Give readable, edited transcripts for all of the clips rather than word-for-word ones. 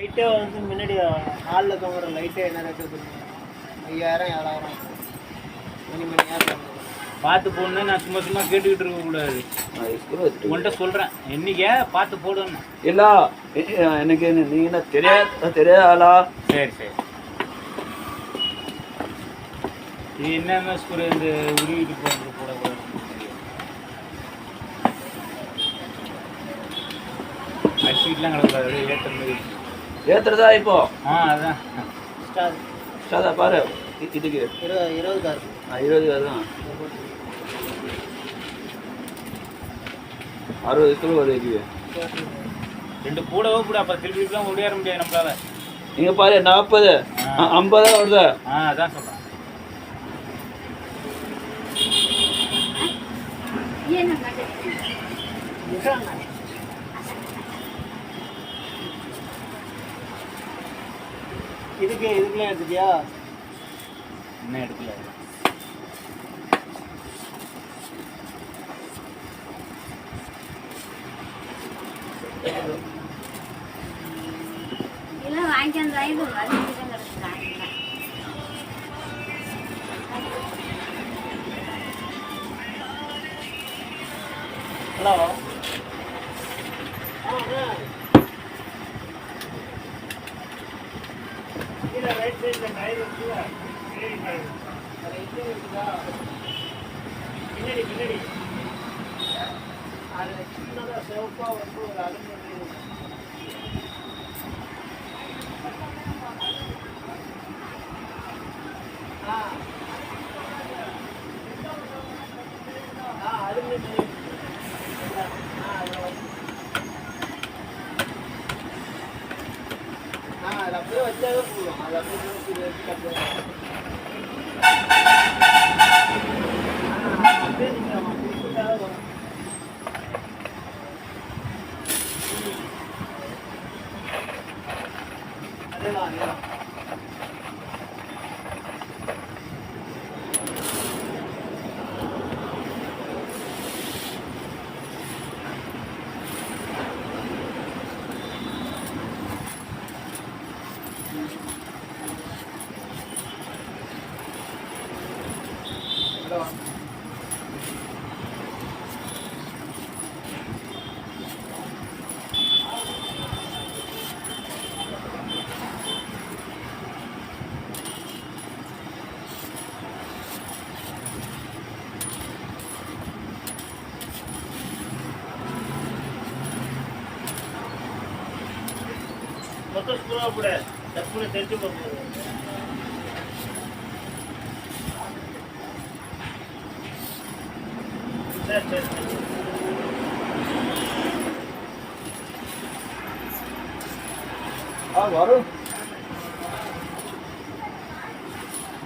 லைட்டே வந்து முன்னாடி ஹாலில் தோங்குற லைட்டே என்ன ரேட்டு கொடுங்க? 5000 7000 மணி பார்த்து போடணும். நான் சும்மா சும்மா கேட்டுக்கிட்டு இருக்கக்கூடாது. உன்கிட்ட சொல்கிறேன், என்னைக்கே பார்த்து போடணும். இல்லை எனக்கு நீ என்ன தெரியாத ஆளா? சரி சரி. இது என்னென்ன ஸ்கூல் இந்த உருவிட்டு போகிறது போடக்கூடாது. அடிச்சுக்கிட்டுலாம் கிடக்கூடாது. ஏற்றுறதா இப்போ? அதான் ஸ்டாதா பாரு. இதுக்கு 20 கார். 20 கார் தான். 60 கிலோ வருது. 2 கூடவோ கூட அப்போ திருப்பிலாம் ஓடியார முடியாது நம்மளால. இங்கே பாரு 40 50 வருதா? அதான் சொல்கிறேன். இதுக்குலாம் எடுத்துட்டியா? இன்னும் எடுக்கல. இதெல்லாம் வாங்கிட்டு வந்தாங்க. ஹலோ ரைட் சைடில் டயர் இருக்குல்ல, பின்னாடி அது சின்னதாக சிவப்பாக வந்து ஒரு அலுமினியம் அலுமினியம் அது அப்படியே வச்சாவே போதும். அது அப்படியே அதேதான். మొత్తం స్కూల్ అప్పుడే ఎప్పుడు తెచ్చిపోతుంది.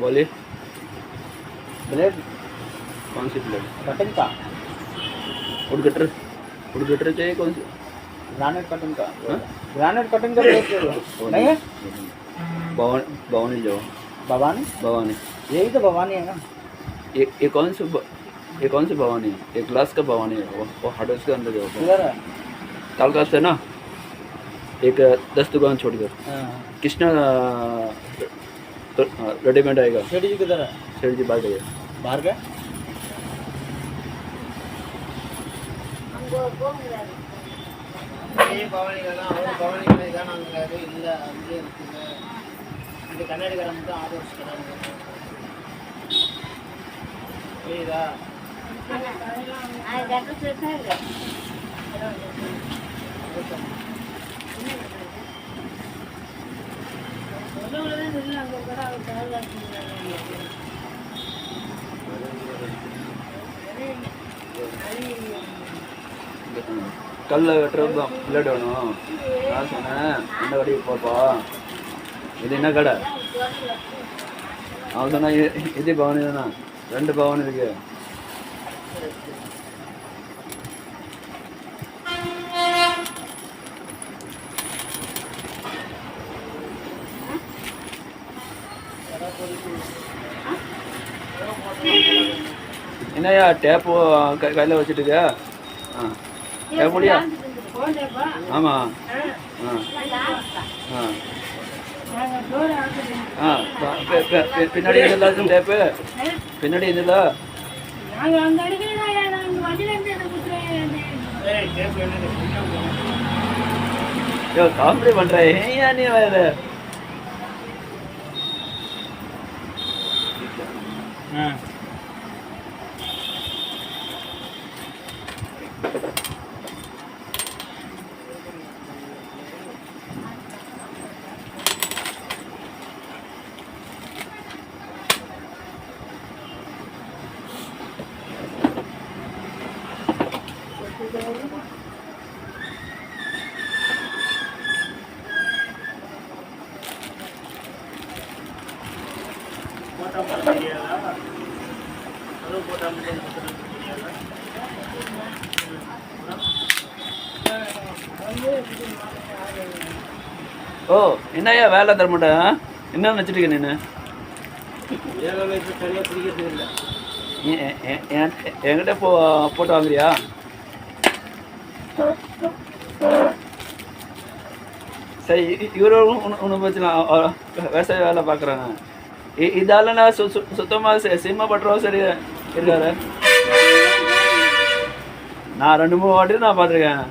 बोलिए। ब्लेड कौन सी ब्लेड? कटिंग का वुड कटर चाहिए कौन सी? ग्रानाइट कटिंग का। ग्रानाइट कटिंग का नहीं है? भवानी जो भवानी यही तो भवानी है ना। ये कौन सी भवानी है? एक ग्लास का भवानी है। वो हार्डवेयर के अंदर है। तालका से ना एक 10 दुकान छोड़कर कृष्णा रेडीमेड आएगा। सेठ जी किधर है? सेठ जी बाहर गए। बाहर गए? பவானி தான் நாங்கள் இல்லை அங்கே இருக்குங்க. இந்த கண்ணாடிக்காரன் மட்டும் ஆர்டர் வச்சுக்கிறாங்க. புரியுதா? கல்ல வெட்டுறது தான் பிளேட் வேணும். நான் சொன்னேன் இந்த கடைக்கு போப்பா, இது என்ன கடை? அவன் சொன்னா இது பவானி தானே, 2 பவானி இருக்கு. என்னையா டேப்பு கையில் வச்சுட்டுக்க? டேப் முடியா? ஆமாம். ஆ ஆ பின்னாடி இதெல்லாம் டேப்பு பின்னாடி இதெல்லாம் காமெடி பண்ற ஏன் நீ வேற ஓ என்னய்யா வேலை தர மாட்டேன் என்ன நினச்சிட்டு நீ சரியா பிடிக்கிறது இல்லை. என்கிட்ட போட்டு வாங்குறியா? சரி இவரும் ஒன்று பிரச்சனை விவசாய வேலை பார்க்குறாங்க. இதால நான் சுத்தமாக சினிமா பட்டுறோம் சரி இருக்காரு. நான் 2-3 வாட்டி நான் பார்த்துருக்கேன்.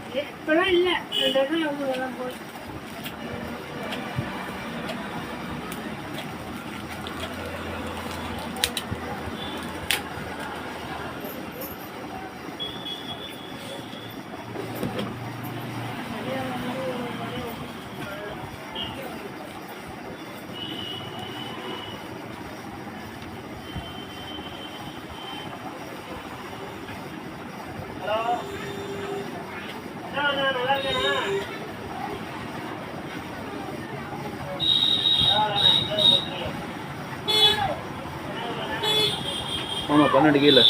ஆமாம் 12 கீழே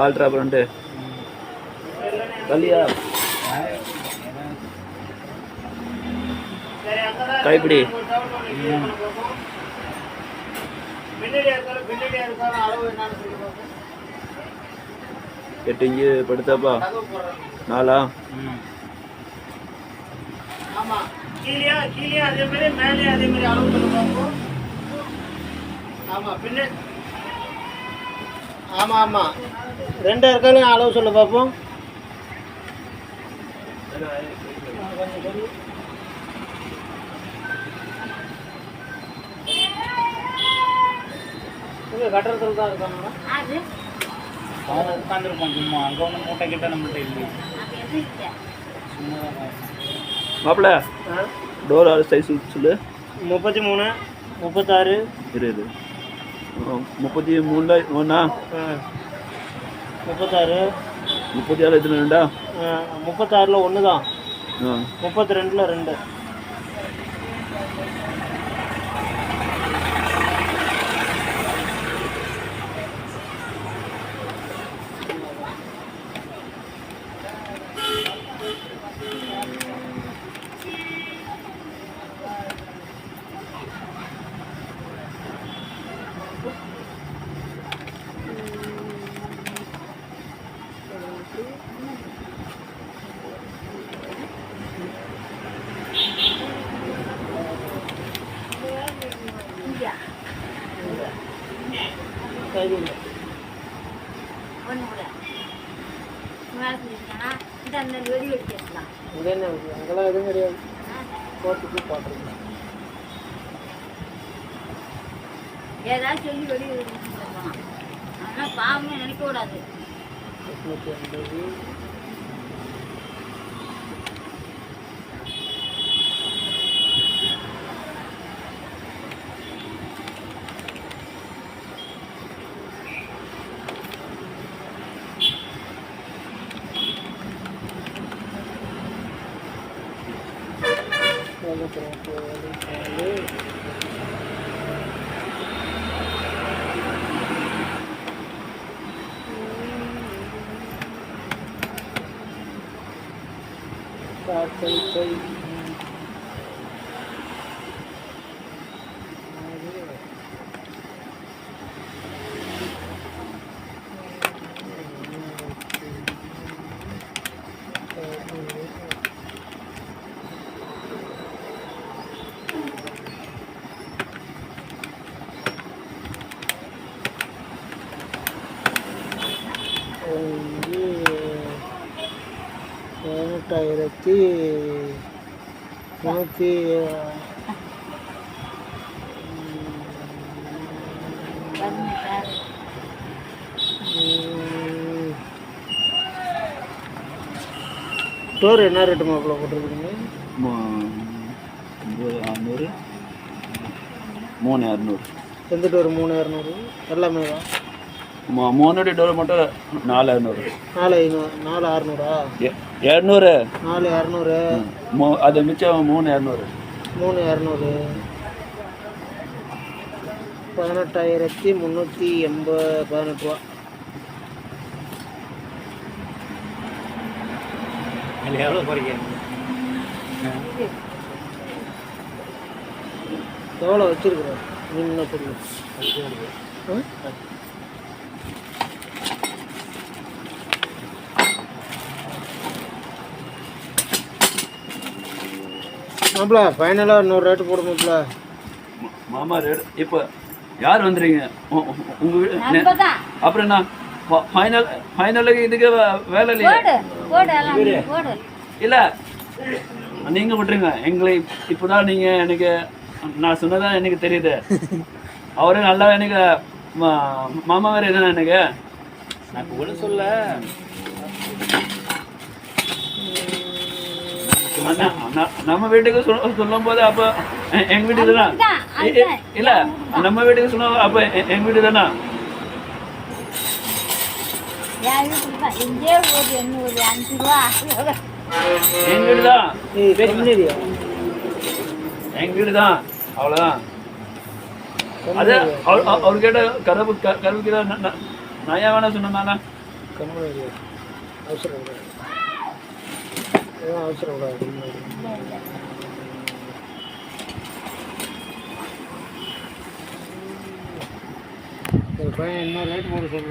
ஆல்ட்ரா பிரண்டு கல்லியா கைப்பிடி 8 இன்ச்சு படுத்தாப்பா 4 ஆமாம் கீழே அதே மாதிரி மேலே அதே மாதிரி அளவு பண்ணி பார்ப்போம். ஆமாம் பின்ன ஆமாம் ஆமாம் 2 இருக்காலையும் அளவு சொல்ல பார்ப்போம். கட்டுறதுல தான் இருக்காங்களா? அவன் உட்காந்துருப்பான் சும்மா. அங்கே ஒன்று மூட்டை கிட்ட நம்மள்கிட்ட இல்லை. மாப்பிள்ள டோர் சைஸ் சொல்லு. 33 36 20 33ல ஒன்றா 36 36 எத்தனை 2? 36ல 1 தான். 32ல 2. அங்கெல்லாம் எதுவும் கிடையாது. போட்டுக்கு போட்டுருக்கேன். ஏதாவது சொல்லி வெளியே ஆனால் பாவமே நினைக்க கூடாது. 850 18,300 18,000. டோர் என்ன ரேட்டு மாப்பிள்ள போட்டிருக்கீங்க? 9,600 3,200. எந்த டோர் 3,200 எல்லாமே தான்? 3 டோர் மட்டும் 4,200. 4,600 200 4,200 அது மிச்சம் 3,200. 3,200 18,318 ரூபா. அதில் எவ்வளோ குறைக்க? எவ்வளோ வச்சிருக்கிறேன் நீ என்ன சொல்லு? மாப்பிள்ள ஃபைனலாக இன்னொரு ரேட்டு போட மாப்பிள்ள. மாமா ரேட் இப்போ யார் வந்துடுறீங்க உங்கள் வீடு நம்ம தான். அப்புறம் என்ன ஃபைனலுக்கு இதுக்கு வேலை இல்லையா? போடு எல்லாம் போடு. இல்லை நீங்கள் விட்டுருங்க எங்களை இப்போ தான் நீங்கள் எனக்கு நான் சொன்னதான் எனக்கு தெரியுது. அவரே நல்லா எனக்கு மாமா வேறு எதுனா எனக்கு நான் கூட சொல்ல. நம்ம வீட்டுக்கு சொல்லும் போது அப்போ எங்க வீட்டு தானா? இல்ல நம்ம வீட்டுக்கு சொன்ன அப்ப எங்க வீட்டு தானா? எங்க வீடு தான், எங்க வீடு தான், அவ்வளவுதான். அது அவர் கேட்ட கருவுக்கு தான் நான் ஏன் வேணா சொன்னா அவசரம் கூடாது. இன்னொரு ரேட் போட சொல்லுவேன்.